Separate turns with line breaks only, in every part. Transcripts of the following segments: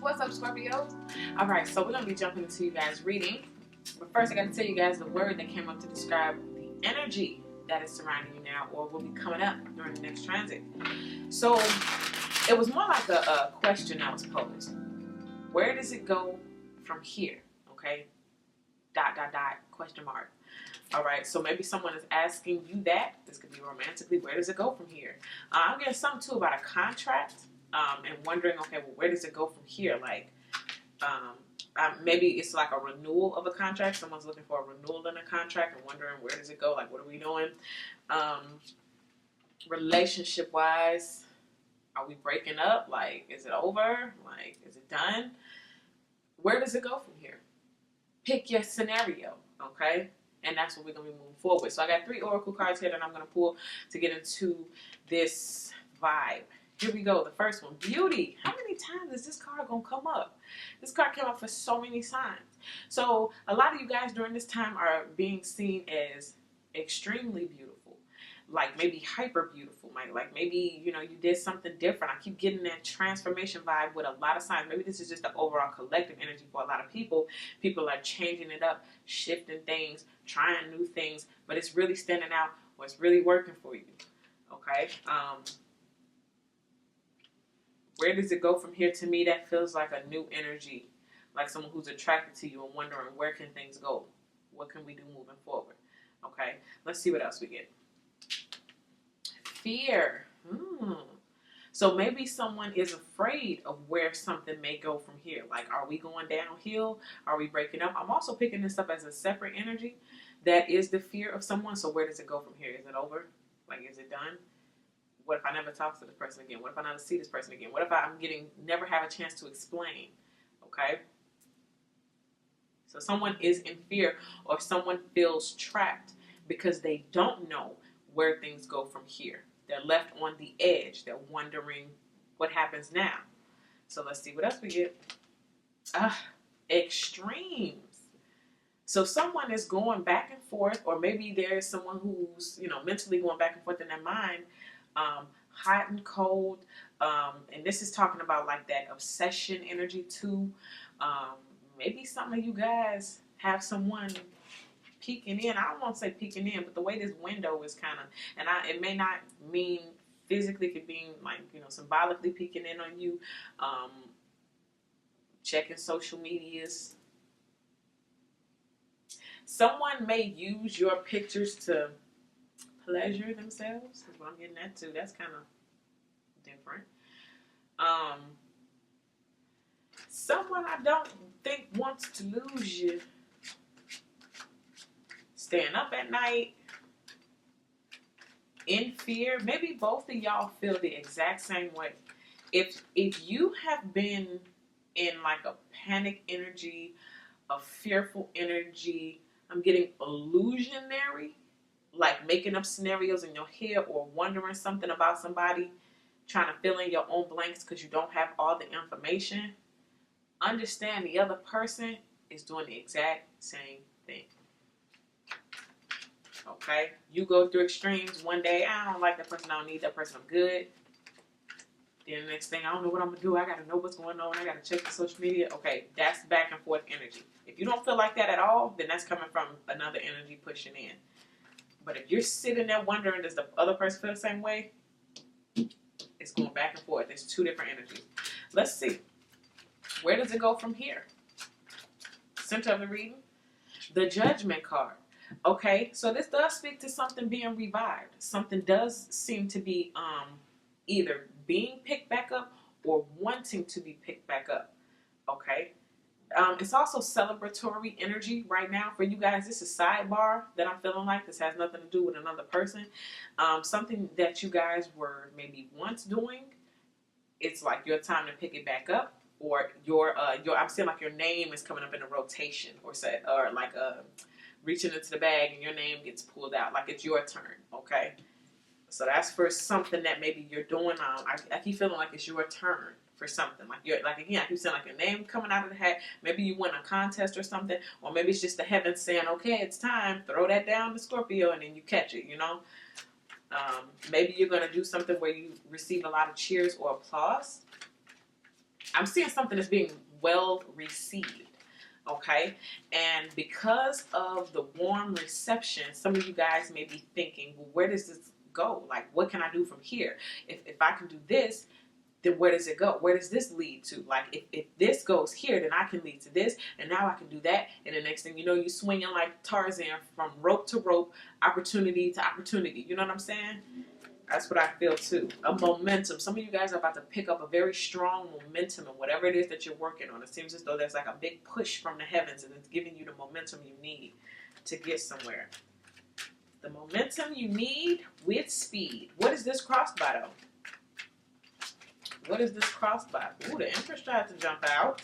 What's up, Scorpio? All right, so we're going to be jumping into you guys' reading. But first, I got to tell you guys the word that came up to describe the energy that is surrounding you now or will be coming up during the next transit. So it was more like a question that was posed. Where does it go from here? Okay? ... question mark. All right, so maybe someone is asking you that. This could be romantically. Where does it go from here? I'm getting something too about a contract and wondering, okay, well, where does it go from here? Like, maybe it's like a renewal of a contract. Someone's looking for a renewal in a contract and wondering, where does it go? Like, what are we doing? Relationship-wise, are we breaking up? Like, is it over? Like, is it done? Where does it go from here? Pick your scenario, okay? And that's what we're going to be moving forward with. So I got 3 oracle cards here that I'm going to pull to get into this vibe. Here we go. The first one, beauty. How many times is this card going to come up? This card came up for so many signs. So a lot of you guys during this time are being seen as extremely beautiful. Like maybe hyper beautiful. Like maybe, you know, you did something different. I keep getting that transformation vibe with a lot of signs. Maybe this is just the overall collective energy for a lot of people. People are changing it up, shifting things, trying new things, but it's really standing out or it's really working for you. Okay? Where does it go from here? To me, that feels like a new energy, like someone who's attracted to you and wondering, where can things go? What can we do moving forward? Okay, let's see what else we get. Fear. So maybe someone is afraid of where something may go from here. Like, are we going downhill? Are we breaking up? I'm also picking this up as a separate energy. That is the fear of someone. So where does it go from here? Is it over? Like, is it done? What if I never talk to this person again? What if I never see this person again? What if I'm never have a chance to explain? Okay? So someone is in fear or someone feels trapped because they don't know where things go from here. They're left on the edge. They're wondering what happens now. So let's see what else we get. Extremes. So someone is going back and forth, or maybe there's someone who's, you know, mentally going back and forth in their mind, hot and cold. And this is talking about like that obsession energy too. Maybe some of you guys have someone peeking in. I don't want to say peeking in, but the way this window is kind of, and it may not mean physically, it could mean like, you know, symbolically peeking in on you, checking social medias. Someone may use your pictures to pleasure themselves. That's what I'm getting at too. That's kind of different. Someone I don't think wants to lose you. Staying up at night, in fear. Maybe both of y'all feel the exact same way. If you have been in like a panic energy, a fearful energy, I'm getting illusionary, like making up scenarios in your head or wondering something about somebody, trying to fill in your own blanks because you don't have all the information. Understand the other person is doing the exact same thing. Okay? You go through extremes. One day, I don't like that person. I don't need that person. I'm good. Then the next thing, I don't know what I'm going to do. I got to know what's going on. I got to check the social media. Okay, that's back and forth energy. If you don't feel like that at all, then that's coming from another energy pushing in. But if you're sitting there wondering, does the other person feel the same way? It's going back and forth. There's 2 different energies. Let's see. Where does it go from here? Center of the reading. The Judgment card. Okay, so this does speak to something being revived. Something does seem to be either being picked back up or wanting to be picked back up. Okay, it's also celebratory energy right now for you guys. This is sidebar that I'm feeling like. This has nothing to do with another person. Something that you guys were maybe once doing. It's like your time to pick it back up, or your I'm seeing like your name is coming up in a rotation, or like reaching into the bag and your name gets pulled out, like it's your turn. Okay, so that's for something that maybe you're doing. I keep feeling like it's your turn for something. Again, I keep saying like your name coming out of the hat. Maybe you win a contest or something, or maybe it's just the heavens saying, okay, it's time. Throw that down to Scorpio, and then you catch it. You know. Maybe you're going to do something where you receive a lot of cheers or applause. I'm seeing something that's being well received. Okay, and because of the warm reception, some of you guys may be thinking, well, where does this go? Like, what can I do from here? If I can do this, then where does it go? Where does this lead to? Like, if this goes here, then I can lead to this, and now I can do that, and the next thing you know, you're swinging like Tarzan from rope to rope, opportunity to opportunity. You know what I'm saying? That's what I feel too. A momentum. Some of you guys are about to pick up a very strong momentum in whatever it is that you're working on. It seems as though there's like a big push from the heavens, and it's giving you the momentum you need to get somewhere. The momentum you need with speed. What is this crossed by though? What is this crossed by? Ooh, the Empress tried to jump out.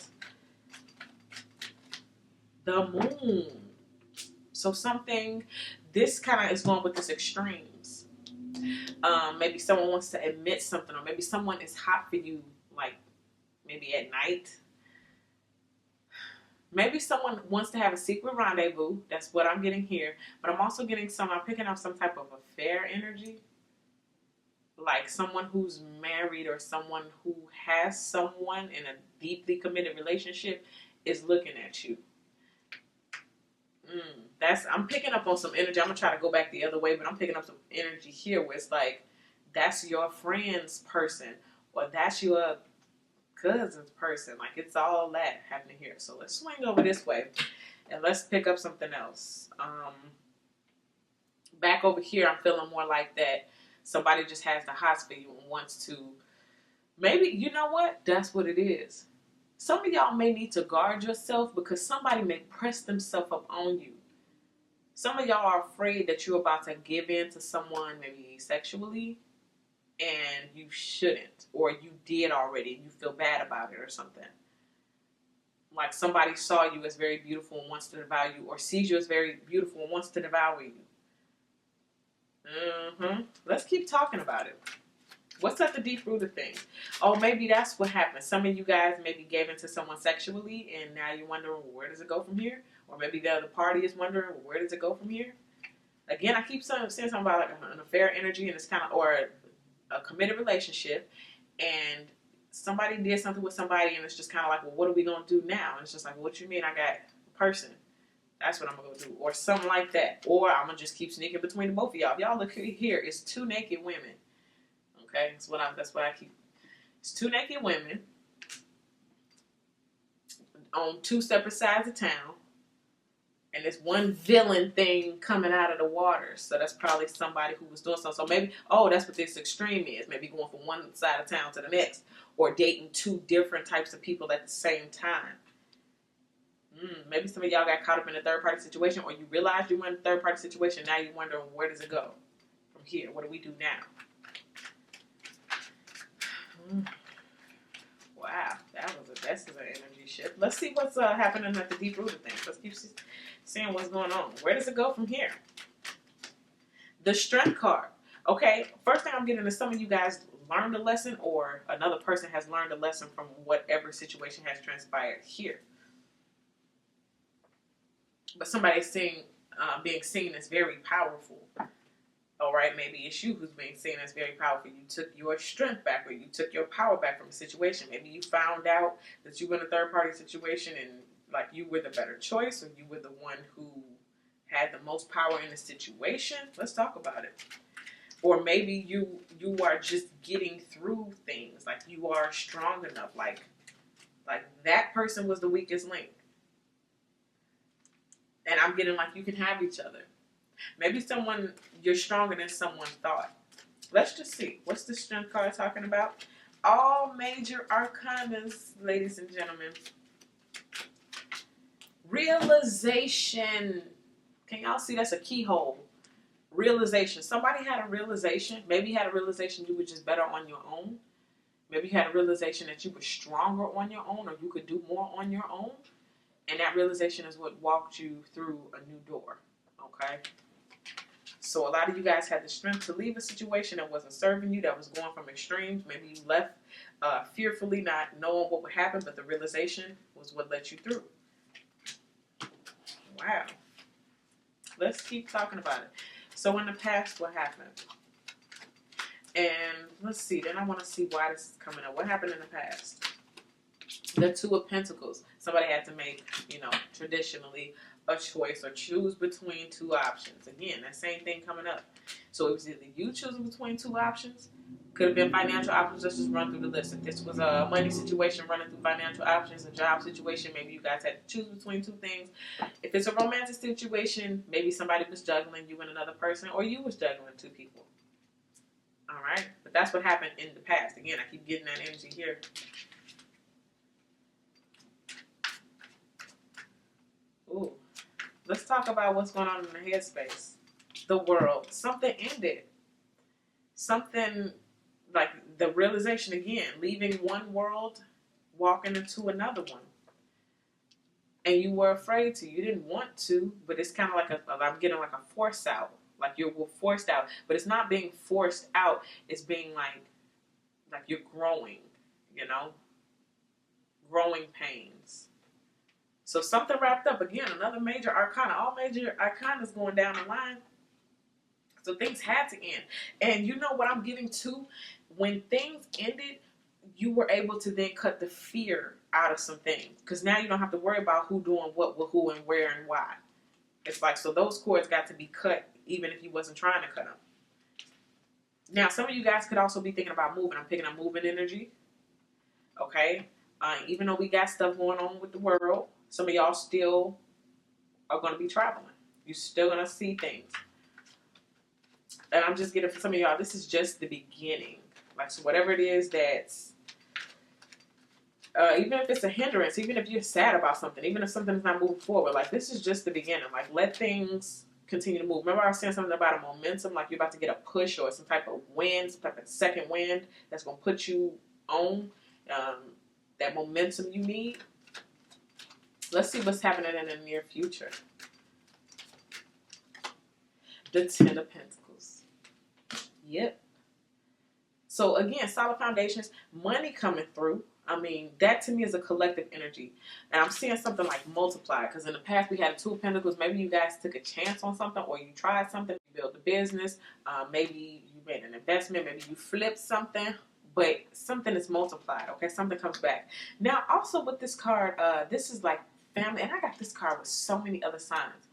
The moon. So something, this kind of is going with this extremes. Maybe someone wants to admit something, or maybe someone is hot for you, like maybe at night. Maybe someone wants to have a secret rendezvous. That's what I'm getting here. But I'm also getting I'm picking up some type of affair energy. Like someone who's married or someone who has someone in a deeply committed relationship is looking at you. I'm picking up on some energy. I'm gonna try to go back the other way, but I'm picking up some energy here where it's like that's your friend's person or that's your cousin's person. Like it's all that happening here. So let's swing over this way and let's pick up something else. Back over here, I'm feeling more like that. Somebody just has the hots for you and wants to. Maybe you know what? That's what it is. Some of y'all may need to guard yourself because somebody may press themselves up on you. Some of y'all are afraid that you're about to give in to someone, maybe sexually, and you shouldn't, or you did already and you feel bad about it or something. Like somebody saw you as very beautiful and wants to devour you, or sees you as very beautiful and wants to devour you. Let's keep talking about it. What's at the deep root of things? Oh, maybe that's what happened. Some of you guys maybe gave into someone sexually, and now you're wondering, well, where does it go from here? Or maybe the other party is wondering, well, where does it go from here? Again, I keep saying something about like an affair energy, and it's kind of, or a committed relationship, and somebody did something with somebody, and it's just kind of like, well, what are we going to do now? And it's just like, well, what you mean I got a person? That's what I'm going to go do. Or something like that. Or I'm going to just keep sneaking between the both of y'all. If y'all look here, it's two naked women. Okay? That's what I keep. It's two naked women on two separate sides of town. And there's one villain thing coming out of the water. So that's probably somebody who was doing something. So maybe, that's what this extreme is. Maybe going from one side of town to the next. Or dating two different types of people at the same time. Maybe some of y'all got caught up in a third-party situation, or you realized you were in a third-party situation. Now you're wondering, where does it go from here? What do we do now? Wow, that's an energy shift. Let's see what's happening at the deep root of things. Let's keep seeing what's going on. Where does it go from here? The Strength card. Okay, first thing I'm getting is some of you guys learned a lesson, or another person has learned a lesson from whatever situation has transpired here. But somebody's being seen as very powerful. All right, maybe it's you who's being seen as very powerful. You took your strength back, or you took your power back from a situation. Maybe you found out that you were in a third-party situation and like you were the better choice, or you were the one who had the most power in the situation. Let's talk about it. Or maybe you are just getting through things. Like you are strong enough. Like that person was the weakest link. And I'm getting like you can have each other. Maybe you're stronger than someone thought. Let's just see. What's the Strength card talking about? All major arcanas, ladies and gentlemen. Realization. Can y'all see that's a keyhole? Realization. Somebody had a realization. Maybe you had a realization you were just better on your own. Maybe you had a realization that you were stronger on your own, or you could do more on your own. And that realization is what walked you through a new door. Okay? So a lot of you guys had the strength to leave a situation that wasn't serving you, that was going from extremes. Maybe you left fearfully, not knowing what would happen, but the realization was what let you through. Wow. Let's keep talking about it. So in the past, what happened? And let's see. Then I want to see why this is coming up. What happened in the past? The Two of Pentacles. Somebody had to make, traditionally a choice or choose between two options. Again, that same thing coming up. So it was either you choosing between two options. Could have been financial options. Let's just run through the list. If this was a money situation running through financial options, a job situation, maybe you guys had to choose between two things. If it's a romantic situation, maybe somebody was juggling you and another person, or you was juggling two people. All right? But that's what happened in the past. Again, I keep getting that energy here. Ooh. Let's talk about what's going on in the headspace. The world. Something ended. Something like the realization again, leaving one world, walking into another one. And you were afraid to. You didn't want to, but it's kind of like I'm getting like a force out. Like you were forced out. But it's not being forced out. It's being like you're growing, growing pains. So something wrapped up. Again, another major arcana. All major arcanas going down the line. So things had to end. And you know what I'm getting to? When things ended, you were able to then cut the fear out of some things. Because now you don't have to worry about who doing what with who and where and why. It's like, so those cords got to be cut even if you wasn't trying to cut them. Now, some of you guys could also be thinking about moving. I'm picking up moving energy. Okay? Even though we got stuff going on with the world, some of y'all still are going to be traveling. You're still going to see things. And I'm just getting for some of y'all, this is just the beginning. Like, so whatever it is that's, even if it's a hindrance, even if you're sad about something, even if something's not moving forward, like, this is just the beginning. Like, let things continue to move. Remember I was saying something about a momentum, like you're about to get a push or some type of wind, some type of second wind that's going to put you on that momentum you need. Let's see what's happening in the near future. The Ten of Pentacles. Yep. So again, solid foundations, money coming through. I mean, that to me is a collective energy. And I'm seeing something like multiply. Because in the past we had a Two of Pentacles. Maybe you guys took a chance on something or you tried something. You built a business. Maybe you made an investment. Maybe you flipped something. But something is multiplied. Okay, something comes back. Now also with this card, this is like family. And I got this card with so many other signs.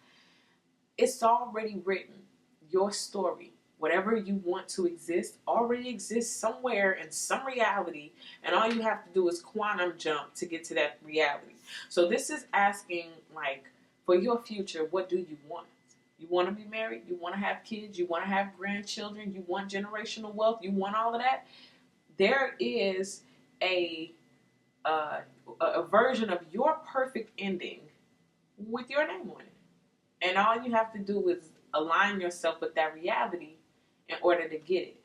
It's already written. Your story. Whatever you want to exist already exists somewhere in some reality, and all you have to do is quantum jump to get to that reality. So this is asking, like, for your future, what do you want? You want to be married? You want to have kids? You want to have grandchildren? You want generational wealth? You want all of that? There is a version of your perfect ending with your name on it. And all you have to do is align yourself with that reality in order to get it.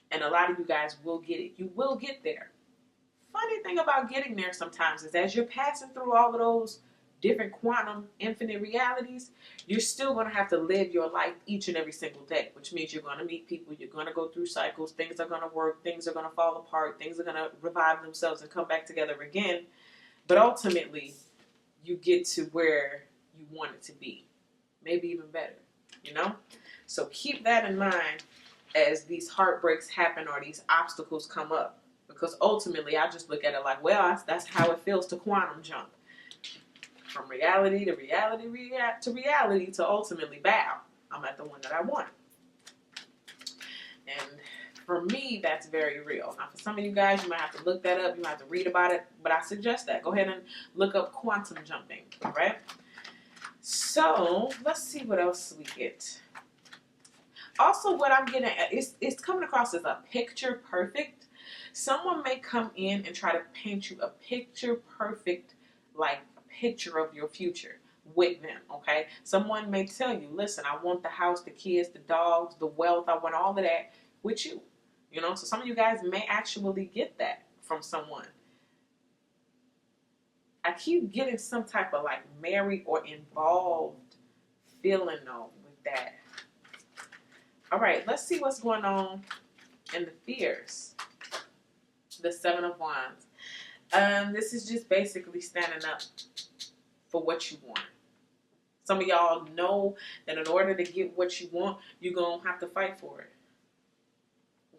And a lot of you guys will get it. You will get there. Funny thing about getting there sometimes is as you're passing through all of those different quantum infinite realities, you're still going to have to live your life each and every single day, which means you're going to meet people, you're going to go through cycles, things are going to work, things are going to fall apart, things are going to revive themselves and come back together again. But ultimately, you get to where you want it to be. Maybe even better, So keep that in mind as these heartbreaks happen or these obstacles come up. Because ultimately, I just look at it like, well, that's how it feels to quantum jump. From reality to reality to reality to ultimately bow. I'm at the one that I want. And for me, that's very real. Now, for some of you guys, you might have to look that up. You might have to read about it. But I suggest that. Go ahead and look up quantum jumping. All right? So, let's see what else we get. Also, what I'm getting at, it's coming across as a picture perfect. Someone may come in and try to paint you a picture perfect, like a picture of your future with them, okay? Someone may tell you, listen, I want the house, the kids, the dogs, the wealth, I want all of that with you. So some of you guys may actually get that from someone. I keep getting some type of like married or involved feeling though with that. All right, let's see what's going on in the fears. The Seven of Wands. This is just basically standing up for what you want. Some of y'all know that in order to get what you want, you're going to have to fight for it.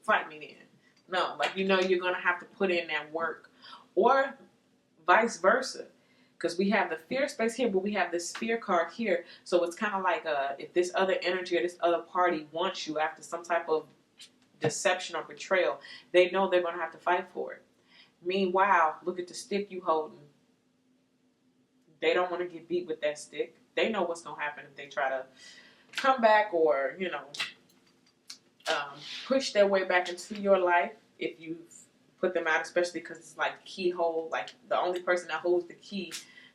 Fight me then. No, you're going to have to put in that work. Or vice versa. Because we have the fear space here, but we have this fear card here. So it's kind of like if this other energy or this other party wants you after some type of deception or betrayal, they know they're going to have to fight for it. Meanwhile, look at the stick you holding. They don't want to get beat with that stick. They know what's going to happen if they try to come back or, push their way back into your life if you put them out, especially because it's like keyhole. Like the only person that holds the key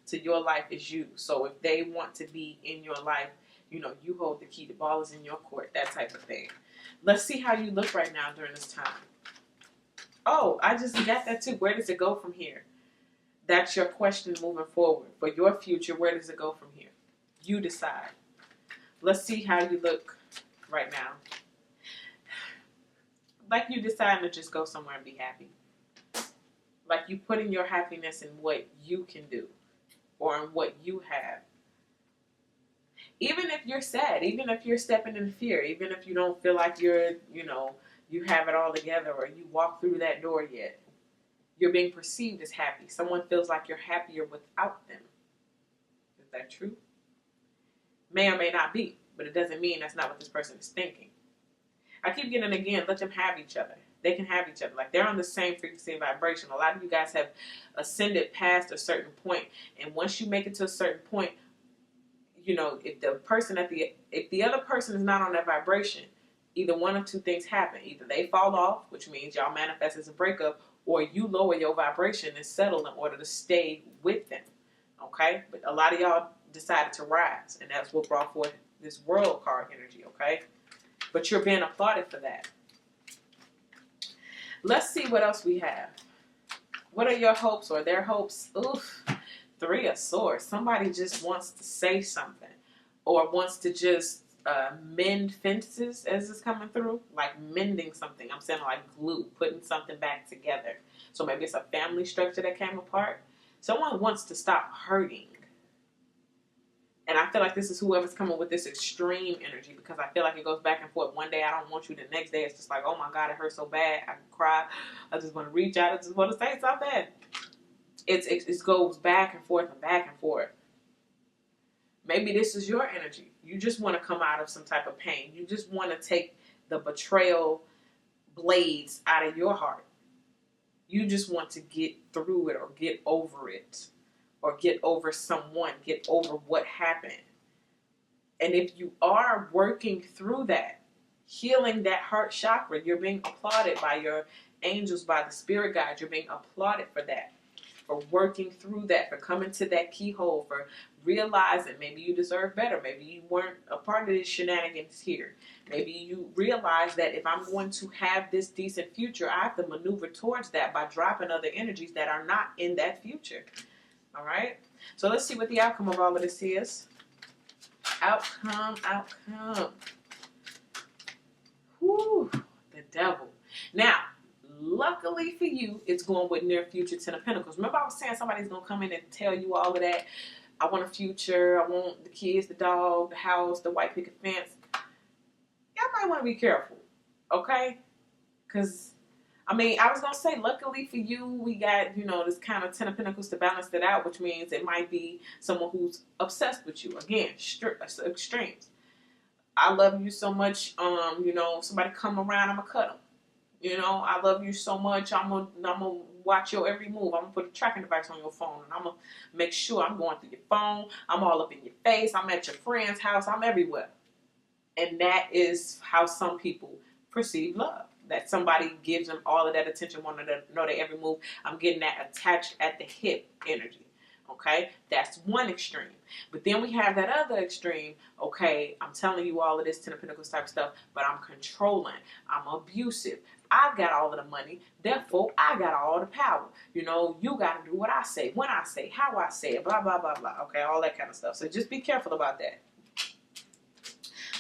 to your life is you. So if they want to be in your life, you hold the key. The ball is in your court, that type of thing. Let's see how you look right now during this time. Oh, I just got that too. Where does it go from here? That's your question moving forward. For your future, where does it go from here? You decide. Let's see how you look right now. Like you deciding to just go somewhere and be happy. Like you putting your happiness in what you can do or in what you have. Even if you're sad, even if you're stepping in fear, even if you don't feel like you're, you have it all together or you walk through that door yet, you're being perceived as happy. Someone feels like you're happier without them. Is that true? May or may not be, but it doesn't mean that's not what this person is thinking. I keep getting it again, let them have each other. They can have each other. Like they're on the same frequency and vibration. A lot of you guys have ascended past a certain point. And once you make it to a certain point, if the other person is not on that vibration, either one of two things happen. Either they fall off, which means y'all manifest as a breakup, or you lower your vibration and settle in order to stay with them. Okay? But a lot of y'all decided to rise, and that's what brought forth this world card energy, okay? But you're being applauded for that. Let's see what else we have. What are your hopes or their hopes? Oof. 3 of Swords. Somebody just wants to say something or wants to just mend fences as it's coming through. Like mending something. I'm saying like glue, putting something back together. So maybe it's a family structure that came apart. Someone wants to stop hurting. And I feel like this is whoever's coming with this extreme energy because I feel like it goes back and forth. One day I don't want you. The next day it's just like, oh my God, it hurts so bad. I can cry. I just want to reach out. I just want to say something. It goes back and forth and back and forth. Maybe this is your energy. You just want to come out of some type of pain. You just want to take the betrayal blades out of your heart. You just want to get through it or get over it. Or get over someone, get over what happened. And if you are working through that, healing that heart chakra, you're being applauded by your angels, by the spirit guides. You're being applauded for that, for working through that, for coming to that keyhole, for realizing maybe you deserve better. Maybe you weren't a part of this shenanigans here. Maybe you realize that if I'm going to have this decent future, I have to maneuver towards that by dropping other energies that are not in that future. All right, so let's see what the outcome of all of this is. Outcome. Whew, the devil. Now, luckily for you, it's going with near future 10 of Pentacles. Remember I was saying somebody's going to come in and tell you all of that. I want a future. I want the kids, the dog, the house, the white picket fence. Y'all might want to be careful, okay? Because I was going to say, luckily for you, we got, this kind of 10 of Pentacles to balance it out, which means it might be someone who's obsessed with you. Again, extremes. I love you so much, somebody come around, I'm going to cut them. I love you so much, I'm going to watch your every move. I'm going to put a tracking device on your phone, and I'm going to make sure I'm going through your phone. I'm all up in your face. I'm at your friend's house. I'm everywhere. And that is how some people perceive love. That somebody gives them all of that attention, want to know their every move. I'm getting that attached at the hip energy. Okay? That's one extreme. But then we have that other extreme. Okay, I'm telling you all of this 10 of Pentacles type stuff, but I'm controlling. I'm abusive. I've got all of the money. Therefore, I got all the power. You got to do what I say, when I say, how I say it, blah, blah, blah, blah. Okay, all that kind of stuff. So just be careful about that.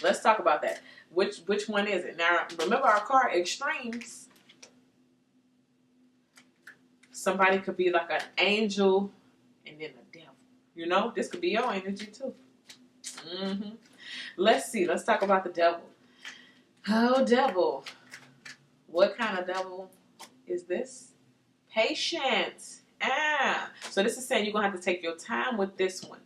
Let's talk about that. Which one is it? Now, remember our card, extremes. Somebody could be like an angel and then a devil. This could be your energy too. Let's see. Let's talk about the devil. Oh, devil. What kind of devil is this? Patience. So this is saying you're going to have to take your time with this one.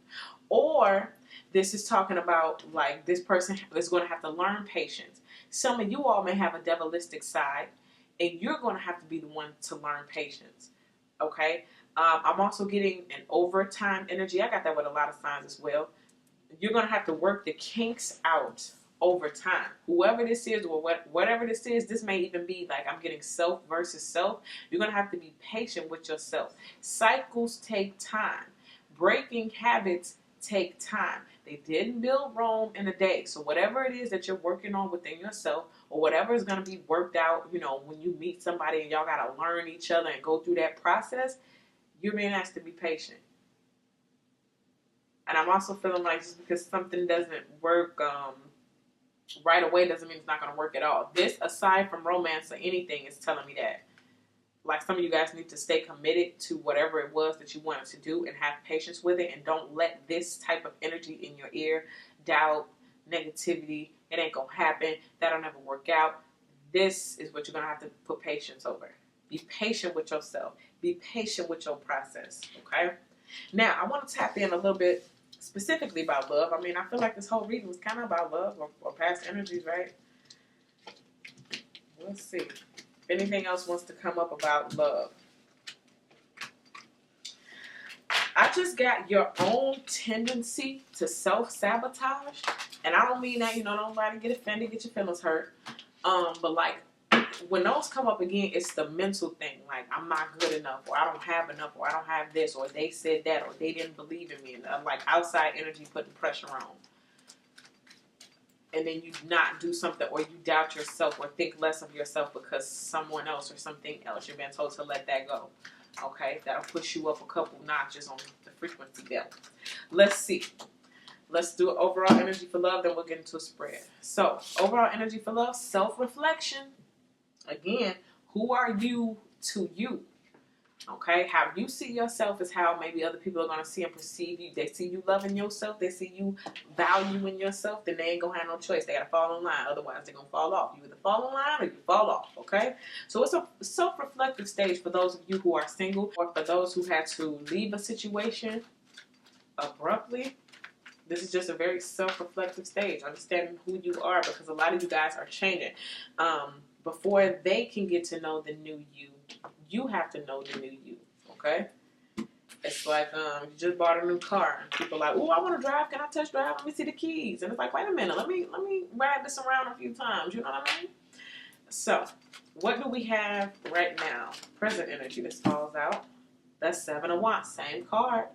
Or this is talking about like this person is going to have to learn patience. Some of you all may have a devilistic side, and you're going to have to be the one to learn patience. Okay? I'm also getting an overtime energy. I got that with a lot of signs as well. You're going to have to work the kinks out over time. Whoever this is or whatever this is, this may even be like I'm getting self versus self. You're going to have to be patient with yourself. Cycles take time. Breaking habits take time. They didn't build Rome in a day. So whatever it is that you're working on within yourself, or whatever is going to be worked out, when you meet somebody and y'all got to learn each other and go through that process, you're being asked to be patient. And I'm also feeling like just because something doesn't work right away doesn't mean it's not going to work at all. This, aside from romance or anything, is telling me that. Like, some of you guys need to stay committed to whatever it was that you wanted to do and have patience with it, and don't let this type of energy in your ear, doubt, negativity, it ain't going to happen, that'll never work out. This is what you're going to have to put patience over. Be patient with yourself. Be patient with your process, okay? Now, I want to tap in a little bit specifically about love. I mean, I feel like this whole reading was kind of about love or past energies, right? Let's see. If anything else wants to come up about love. I just got your own tendency to self-sabotage. And I don't mean that, don't let it get offended, get your feelings hurt. But like, when those come up again, it's the mental thing. Like, I'm not good enough, or I don't have enough, or I don't have this, or they said that, or they didn't believe in me. And like outside energy putting pressure on. And then you not do something, or you doubt yourself, or think less of yourself because someone else or something else, you're being told to let that go. Okay? That'll push you up a couple notches on the frequency belt. Let's see. Let's do overall energy for love, then we'll get into a spread. So, overall energy for love, self-reflection. Again, who are you to you? Okay, how you see yourself is how maybe other people are going to see and perceive you. They see you loving yourself, they see you valuing yourself, then they ain't going to have no choice. They got to fall in line, otherwise they're going to fall off. You either fall in line or you fall off, okay? So it's a self-reflective stage for those of you who are single, or for those who had to leave a situation abruptly. This is just a very self-reflective stage, understanding who you are, because a lot of you guys are changing. Before they can get to know the new you, you have to know the new you, okay? It's like you just bought a new car, and people are like, "Oh, I want to drive. Can I test drive? Let me see the keys." And it's like, "Wait a minute, let me ride this around a few times." You know what I mean? So, what do we have right now? Present energy. This falls out. That's 7 of Wands, same card.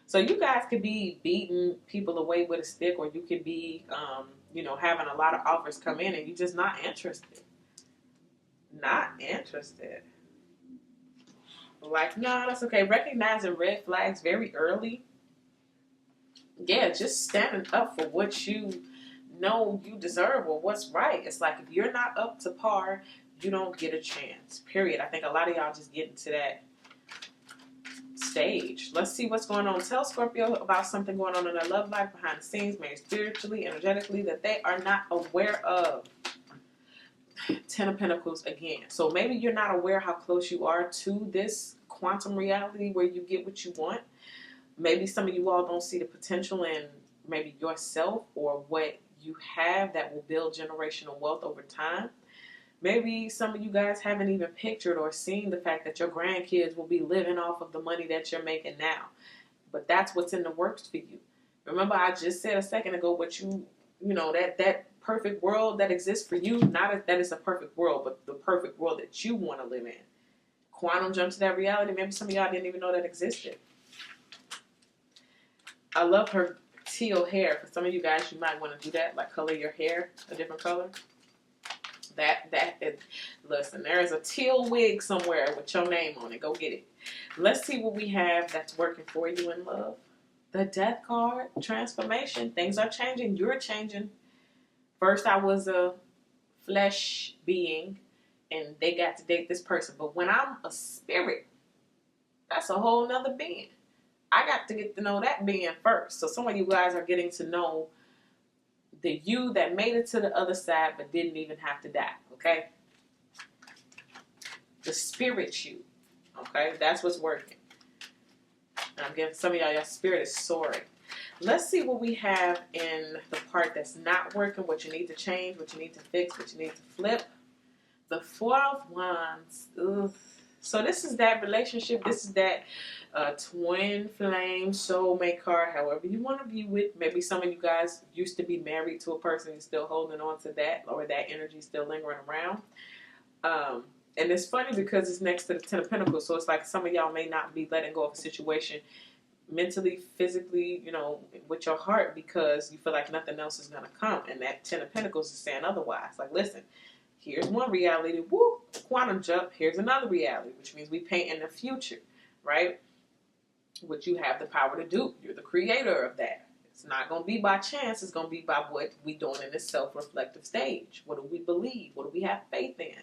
So you guys could be beating people away with a stick, or you could be, having a lot of offers come in, and you're just not interested. Not interested. Like, no, that's okay. Recognizing red flags very early. Yeah, just standing up for what you know you deserve or what's right. It's like, if you're not up to par, you don't get a chance. Period. I think a lot of y'all just get into that stage. Let's see what's going on. Tell Scorpio about something going on in their love life, behind the scenes, maybe spiritually, energetically, that they are not aware of. 10 of Pentacles again. So maybe you're not aware how close you are to this quantum reality where you get what you want. Maybe some of you all don't see the potential in maybe yourself or what you have that will build generational wealth over time. Maybe some of you guys haven't even pictured or seen the fact that your grandkids will be living off of the money that you're making now. But that's what's in the works for you. Remember, I just said a second ago what that perfect world that exists for you, not that it's a perfect world, but the perfect world that you want to live in. Quantum jump to that reality. Maybe some of y'all didn't even know that existed. I love her teal hair. For some of you guys, you might want to do that, like color your hair a different color. Listen, there is a teal wig somewhere with your name on it. Go get it. Let's see what we have that's working for you in love. The Death card, transformation. Things are changing. You're changing. First, I was a flesh being, and they got to date this person. But when I'm a spirit, that's a whole nother being. I got to get to know that being first. So some of you guys are getting to know the you that made it to the other side but didn't even have to die, okay? The spirit you, okay? That's what's working. And I'm getting some of y'all, your spirit is soaring. Let's see what we have in the part that's not working, what you need to change, what you need to fix, what you need to flip. The Four of Wands. Ugh. So this is that relationship. This is that twin flame, soulmate card, however you want to view it. Maybe some of you guys used to be married to a person and still holding on to that, or that energy still lingering around. And it's funny because it's next to the Ten of Pentacles. So it's like some of y'all may not be letting go of a situation mentally, physically, you know, with your heart, because you feel like nothing else is going to come. And that Ten of Pentacles is saying otherwise. Like, listen, here's one reality, whoop, quantum jump. Here's another reality, which means we paint in the future, right? What you have the power to do. You're the creator of that. It's not going to be by chance. It's going to be by what we're doing in this self-reflective stage. What do we believe? What do we have faith in?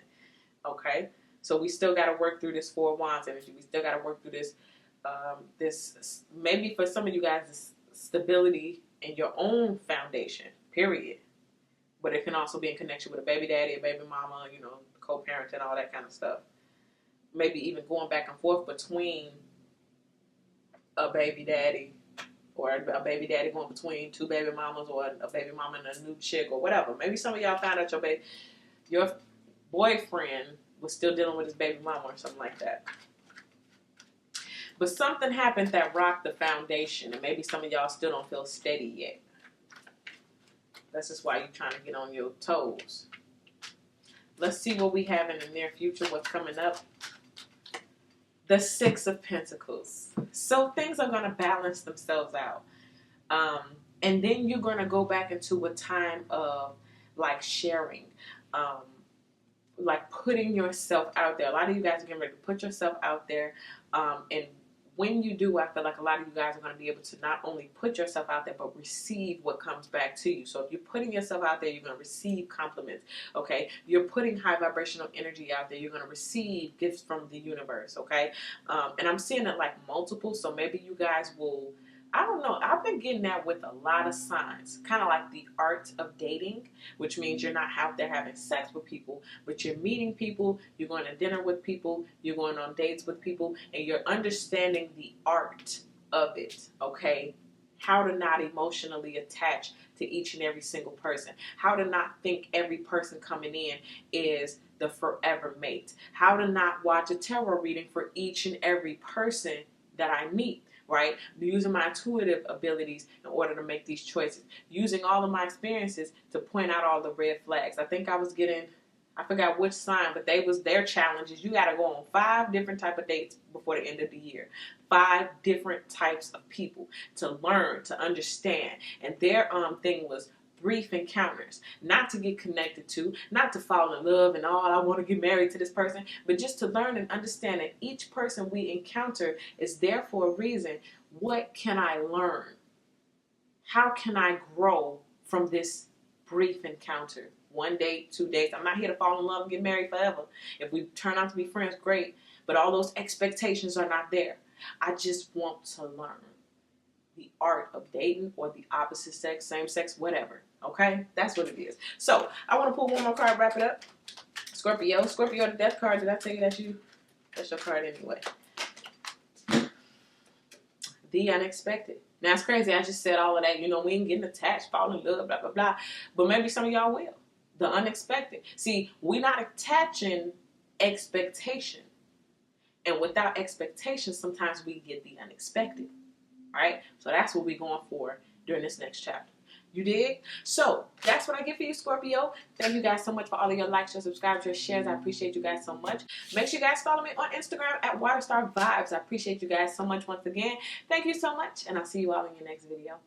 Okay? So we still got to work through this Four of Wands energy. We still got to work through this, maybe for some of you guys, this stability in your own foundation, period. But it can also be in connection with a baby daddy, a baby mama, you know, co-parent and all that kind of stuff. Maybe even going back and forth between a baby daddy, or a baby daddy going between two baby mamas, or a baby mama and a new chick, or whatever. Maybe some of y'all found out your boyfriend was still dealing with his baby mama or something like that. But something happened that rocked the foundation, and maybe some of y'all still don't feel steady yet. That's just why you're trying to get on your toes. Let's see what we have in the near future, what's coming up. The Six of Pentacles. So things are going to balance themselves out. And then you're going to go back into a time of like sharing, like putting yourself out there. A lot of you guys are getting ready to put yourself out there. And when you do, I feel like a lot of you guys are going to be able to not only put yourself out there, but receive what comes back to you. So if you're putting yourself out there, you're going to receive compliments, okay? You're putting high vibrational energy out there. You're going to receive gifts from the universe, okay? And I'm seeing it like multiple, so maybe you guys will, I don't know. I've been getting that with a lot of signs. Kind of like the art of dating, which means you're not out there having sex with people, but you're meeting people, you're going to dinner with people, you're going on dates with people, and you're understanding the art of it, okay? How to not emotionally attach to each and every single person. How to not think every person coming in is the forever mate. How to not watch a tarot reading for each and every person that I meet. Right? Using my intuitive abilities in order to make these choices. Using all of my experiences to point out all the red flags. I think I was getting, I forgot which sign, but their challenges. You got to go on 5 different type of dates before the end of the year. 5 different types of people to learn, to understand. And their thing was brief encounters, not to get connected to, not to fall in love and I want to get married to this person, but just to learn and understand that each person we encounter is there for a reason. What can I learn? How can I grow from this brief encounter? 1 date, 2 dates. I'm not here to fall in love and get married forever. If we turn out to be friends, great, but all those expectations are not there. I just want to learn the art of dating, or the opposite sex, same sex, whatever. Okay? That's what it is. So, I want to pull one more card, wrap it up. Scorpio. Scorpio, the death card. Did I tell you that's you? That's your card anyway. The unexpected. Now, it's crazy. I just said all of that. You know, we ain't getting attached, fall in love, blah, blah, blah. But maybe some of y'all will. The unexpected. See, we're not attaching expectation. And without expectation, sometimes we get the unexpected. Right? So that's what we're going for during this next chapter. You dig? So that's what I get for you, Scorpio. Thank you guys so much for all of your likes, your subscribes, your shares. I appreciate you guys so much. Make sure you guys follow me on Instagram at Waterstar Vibes. I appreciate you guys so much once again. Thank you so much, and I'll see you all in your next video.